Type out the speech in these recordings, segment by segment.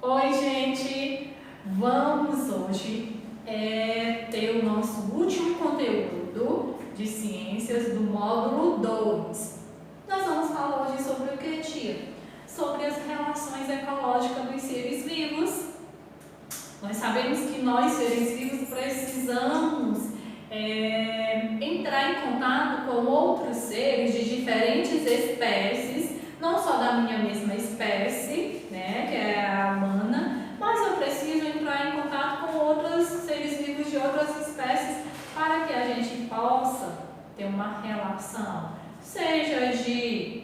Oi, gente! Vamos hoje ter o nosso último conteúdo de ciências do módulo 2. Nós vamos falar hoje sobre o que, tia? Sobre as relações ecológicas dos seres vivos. Nós sabemos que nós, seres vivos, precisamos entrar em contato com outros seres de diferentes espécies, não só da minha mesma espécie, né, que é a humana, mas eu preciso entrar em contato com outros seres vivos de outras espécies para que a gente possa ter uma relação, seja de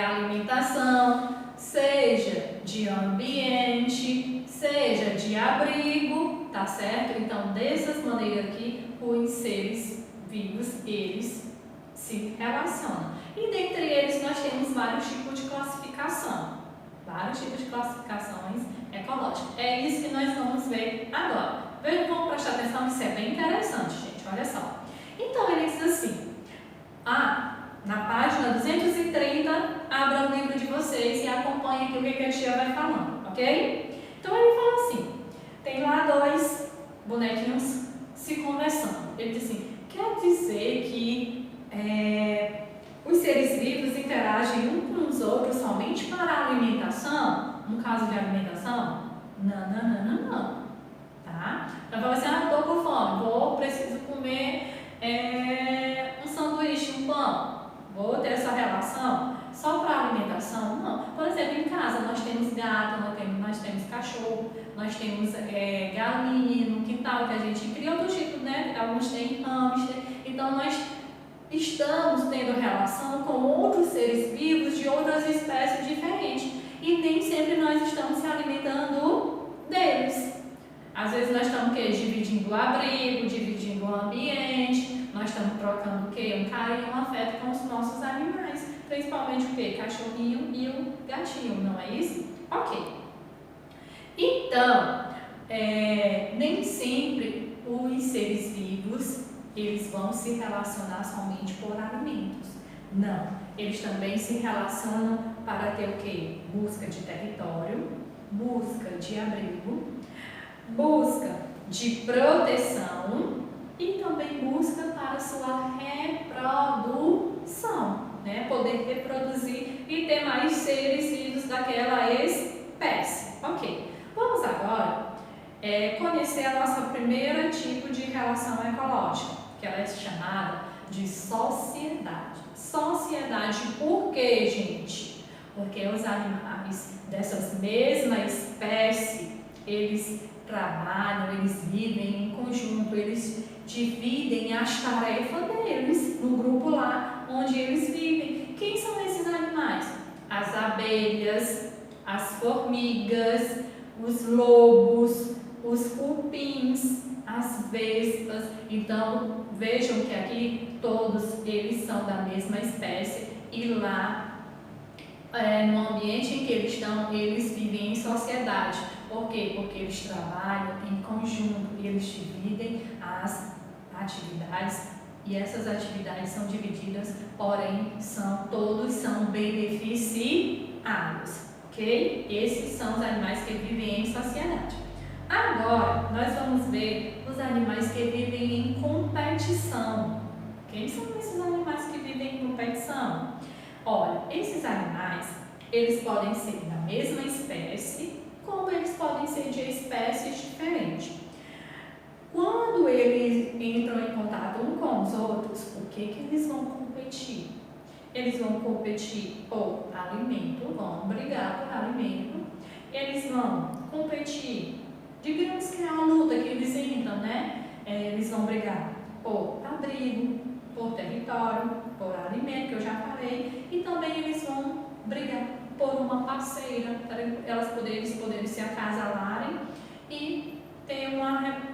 alimentação, seja de ambiente, seja de abrigo, tá certo? Então, dessas maneiras aqui, os seres vivos, eles se relacionam. E dentre eles, nós temos vários tipos de classificação. Vários tipos de classificações ecológicas. É isso que nós vamos ver agora. Vamos prestar atenção, isso é bem interessante, gente. Olha só. Então, ele diz assim, na página 230, abra o livro de vocês e acompanhe aqui o que a tia vai falando, ok? Então, ele fala assim, tem lá dois bonequinhos se conversando. Ele diz assim, quer dizer que os seres vivos interagem uns com os outros somente para a alimentação? No caso de alimentação? Não. Tá? Então, fala assim, eu estou com fome, preciso comer um sanduíche, um pão. Vou ter essa relação só para alimentação? Não. Por exemplo, em casa nós temos gato, nós temos cachorro, nós temos galinha no quintal que a gente cria outro tipo, né? Alguns têm hamster. Então nós estamos tendo relação com outros seres vivos de outras espécies diferentes e nem sempre nós estamos se alimentando deles. Às vezes nós estamos dividindo o abrigo, dividindo o ambiente, nós estamos trocando um carinho, um afeto com os nossos animais, principalmente o cachorrinho e o gatinho, não é isso? Ok. Então, nem sempre os seres vivos eles vão se relacionar somente por alimentos. Não, eles também se relacionam para ter o quê? Busca de território, busca de abrigo, busca de proteção e também busca para sua reprodução, né? Poder reproduzir e ter mais seres vivos daquela espécie. Ok, vamos agora conhecer a nossa primeira tipo de relação ecológica, que ela é chamada de sociedade. Sociedade por quê, gente? Porque os animais dessas mesmas espécies, eles trabalham, eles vivem em conjunto, eles dividem as tarefas deles no grupo lá onde eles vivem. Quem são esses animais? As abelhas, as formigas, os lobos, os cupins, as vespas. Então, vejam que aqui todos eles são da mesma espécie e lá no ambiente em que eles estão, eles vivem em sociedade. Por quê? Porque eles trabalham em conjunto e eles dividem as atividades e essas atividades são divididas, porém todos são beneficiados, ok? Esses são os animais que vivem em sociedade. Agora, nós vamos ver os animais que vivem em competição. Quem são esses animais que vivem em competição? Olha, esses animais, eles podem ser da mesma espécie, como eles podem ser de espécies diferentes. Quando eles entram em contato uns com os outros, o que eles vão competir? Eles vão competir por alimento, vão brigar por alimento. Eles vão competir, digamos que é uma luta que eles entram, né? Eles vão brigar por abrigo, por território, por alimento, que eu já falei. E também eles vão brigar por uma parceira, para eles poderem se acasalarem e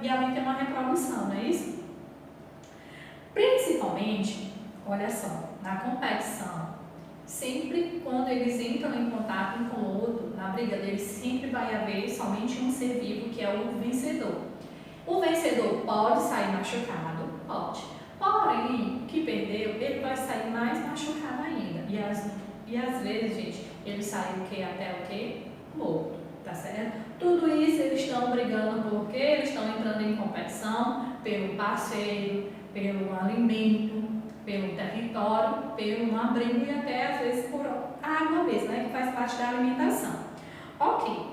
além ter uma reprodução, não é isso? Principalmente, olha só, na competição, sempre quando eles entram em contato um com o outro, na briga deles sempre vai haver somente um ser vivo que é o vencedor. O vencedor pode sair machucado, pode. Porém, o que perdeu, ele vai sair mais machucado ainda. E às vezes, gente, ele sai até morto, tá certo? Tudo isso eles estão brigando porque eles estão entrando em competição pelo parceiro, pelo alimento, pelo território, pelo abrigo e até às vezes por água mesmo, né, que faz parte da alimentação. Ok.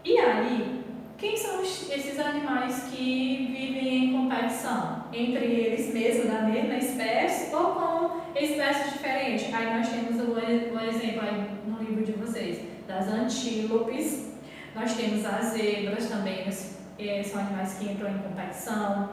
E aí, quem são esses animais que vivem em competição? Entre eles mesmos, da mesma espécie ou com espécies diferentes? Aí nós temos o exemplo aí no livro de vocês, das antílopes, nós temos as zebras também, são animais que entram em competição,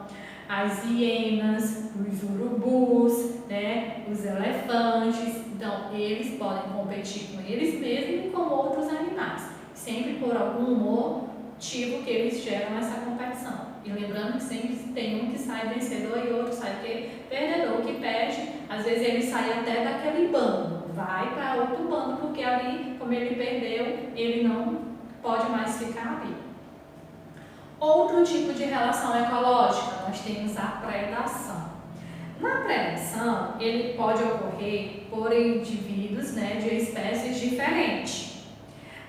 as hienas, os urubus, né, os elefantes. Então, eles podem competir com eles mesmos e com outros animais, sempre por algum motivo que eles geram essa competição. E lembrando que sempre tem um que sai vencedor e outro sai perdedor, que perde. Às vezes ele sai até daquele bando, vai para outro bando, porque ali, como ele perdeu, ele não pode mais ficar ali. Outro tipo de relação ecológica, nós temos a predação. Na predação, ele pode ocorrer por indivíduos, né, de espécies diferentes.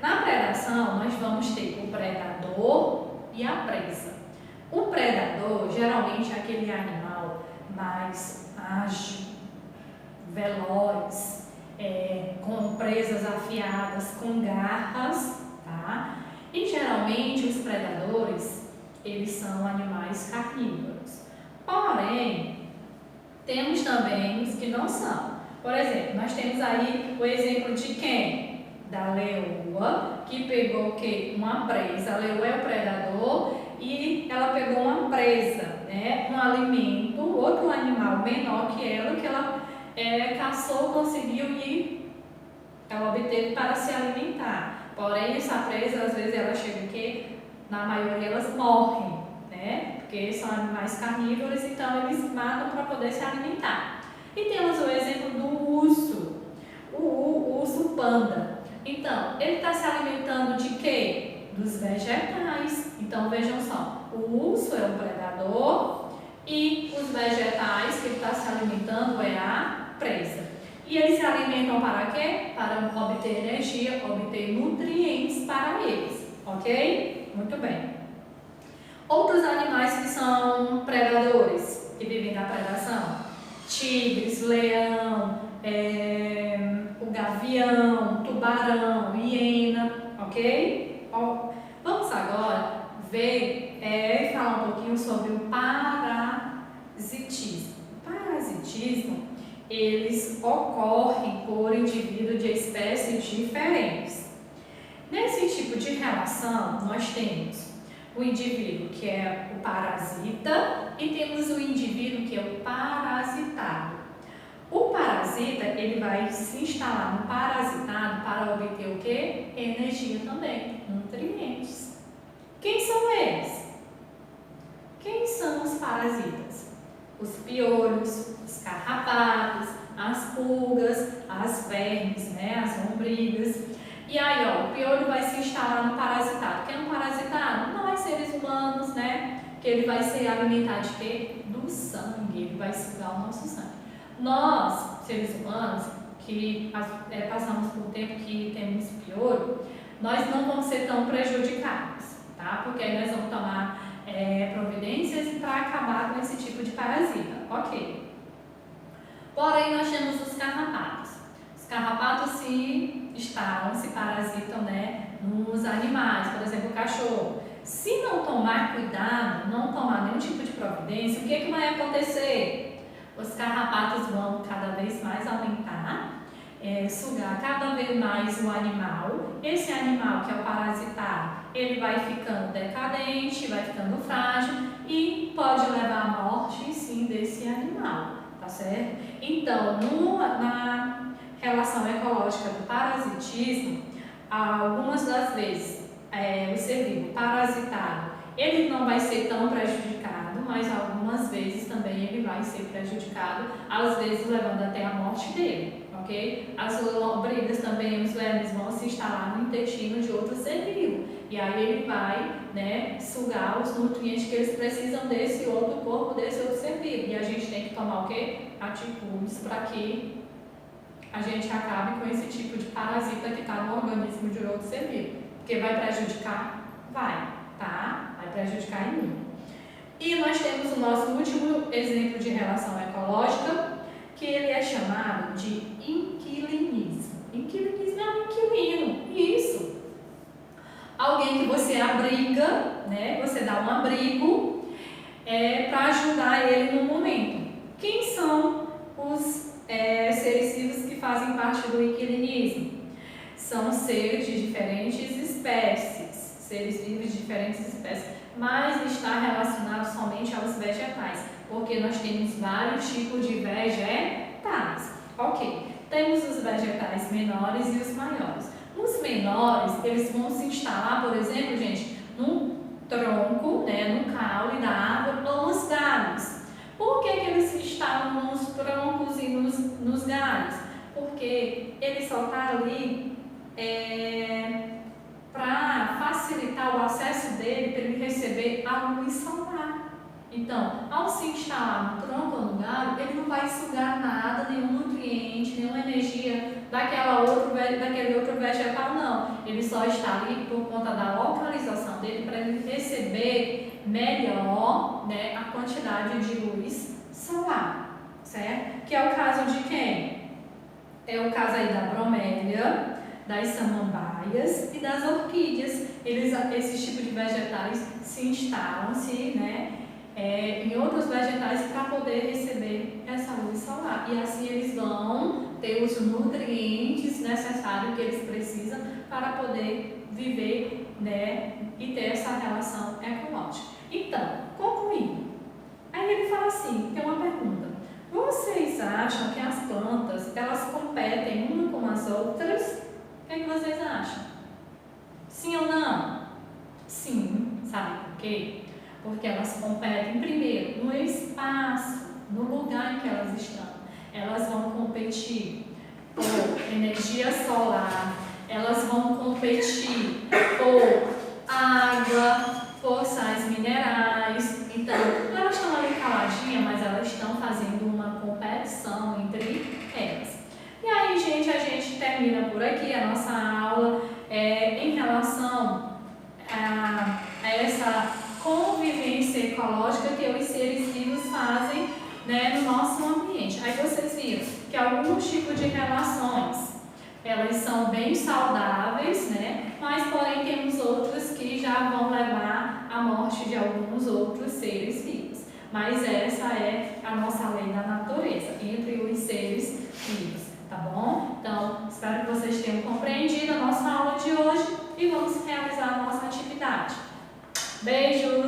Na predação, nós vamos ter o predador e a presa. O predador, geralmente, é aquele animal mais ágil, veloz, com presas afiadas, com garras, tá? E geralmente os predadores, eles são animais carnívoros. Porém, temos também os que não são. Por exemplo, nós temos aí o exemplo de quem? Da leoa, que pegou o quê? Uma presa. A leoa é o predador e ela pegou uma presa, né? Um alimento, outro animal menor que ela caçou, conseguiu e ela obteve para se alimentar. Porém, essa presa, às vezes, ela chega o quê? Na maioria, elas morrem, né? Porque são animais carnívoros, então eles matam para poder se alimentar. E temos o exemplo do urso, o urso panda. Então, ele está se alimentando de quê? Dos vegetais. Então, vejam só, o urso é um predador e os vegetais que ele está se alimentando é a presa. E eles se alimentam para quê? Para obter energia, obter nutrientes para eles, ok? Muito bem. Outros animais que são predadores, que vivem da predação: tigres, leão, o gavião, tubarão, hiena, ok? Vamos agora ver e falar um pouquinho sobre o parasitismo. O parasitismo, eles ocorrem por indivíduos de espécies diferentes. Nesse tipo de relação, nós temos o indivíduo que é o parasita e temos o indivíduo que é o parasitado. O parasita, ele vai se instalar no parasitado para obter o quê? Energia também, nutrientes. Quem são eles? Quem são os parasitas? Os piolhos, os carrapatos, as pulgas, as vermes, né, as lombrigas. E aí, ó, o piolho vai se instalar no parasitado. Quem é um parasitado? Nós, seres humanos, né? Que ele vai ser alimentado de quê? Do sangue, ele vai sugar o nosso sangue. Nós, seres humanos, que passamos por um tempo que temos piolho, nós não vamos ser tão prejudicados, tá? Porque aí nós vamos tomar providências para acabar com esse tipo de parasita, ok? Porém, nós temos os carrapatos. Os carrapatos se parasitam, né, nos animais, por exemplo, o cachorro. Se não tomar cuidado, não tomar nenhum tipo de providência, o que vai acontecer? Os carrapatos vão cada vez mais aumentar, sugar cada vez mais o animal. Esse animal, que é o parasitado, ele vai ficando decadente, vai ficando frágil e pode levar à morte, sim, desse animal, tá certo? Então, na relação ecológica do parasitismo, algumas das vezes o ser vivo parasitado, ele não vai ser tão prejudicado, mas algumas vezes também ele vai ser prejudicado, às vezes levando até a morte dele, ok? As lombrigas também, os vermes vão se instalar no intestino de outro ser vivo, e aí ele vai, né, sugar os nutrientes que eles precisam desse outro corpo, desse outro ser vivo, e a gente tem que tomar o quê? Atitudes para que a gente acabe com esse tipo de parasita que está no organismo de outro ser vivo. Porque vai prejudicar? Vai, tá? Vai prejudicar em mim. E nós temos o nosso último exemplo de relação ecológica, que ele é chamado de inquilinismo. Inquilinismo é um inquilino, isso. Alguém que você abriga, né? Você dá um abrigo para ajudar ele no momento. Quem são os seres vivos que fazem parte do inquilinismo? São seres de diferentes espécies, seres vivos de diferentes espécies, mas está relacionado somente aos vegetais, porque nós temos vários tipos de vegetais. Ok, temos os vegetais menores e os maiores. Os menores, eles vão se instalar, por exemplo, gente, no tronco, né, no caule da árvore ou nos galhos. Por que eles se instalam nos troncos e nos galhos? Porque ele só está ali para facilitar o acesso dele, para ele receber a luz solar. Então, ao se instalar no tronco ou no galho, ele não vai sugar nada, nenhum nutriente, nenhuma energia daquele outro vegetal, não. Ele só está ali por conta da localização dele, para ele receber melhor, né, a quantidade de luz solar, certo? Que é o caso de quem? É o caso aí da bromélia, das samambaias e das orquídeas. Esses tipos de vegetais se instalam, né, em outros vegetais para poder receber essa luz solar. E assim eles vão ter os nutrientes necessários que eles precisam para poder viver, né, e ter essa relação ecológica. Então, concluindo, aí ele fala assim, tem uma pergunta. Vocês acham que as plantas, elas competem uma com as outras? O que vocês acham? Sim ou não? Sim, sabe por quê? Porque elas competem, primeiro, no espaço, no lugar em que elas estão. Elas vão competir por energia solar, elas vão competir por água, por sais minerais. Então, elas estão ali caladinhas, mas elas estão fazendo uma competição entre elas. E aí, gente, a gente termina por aqui a nossa aula em relação a essa convivência ecológica que os seres vivos fazem, né, no nosso ambiente. Aí vocês viram que alguns tipos de relações, elas são bem saudáveis, né, mas porém temos outras que já vão levar à morte de alguns outros seres vivos. Mas essa é a nossa lei da natureza, entre os seres vivos, tá bom? Então, espero que vocês tenham compreendido a nossa aula de hoje e vamos realizar a nossa atividade. Beijos!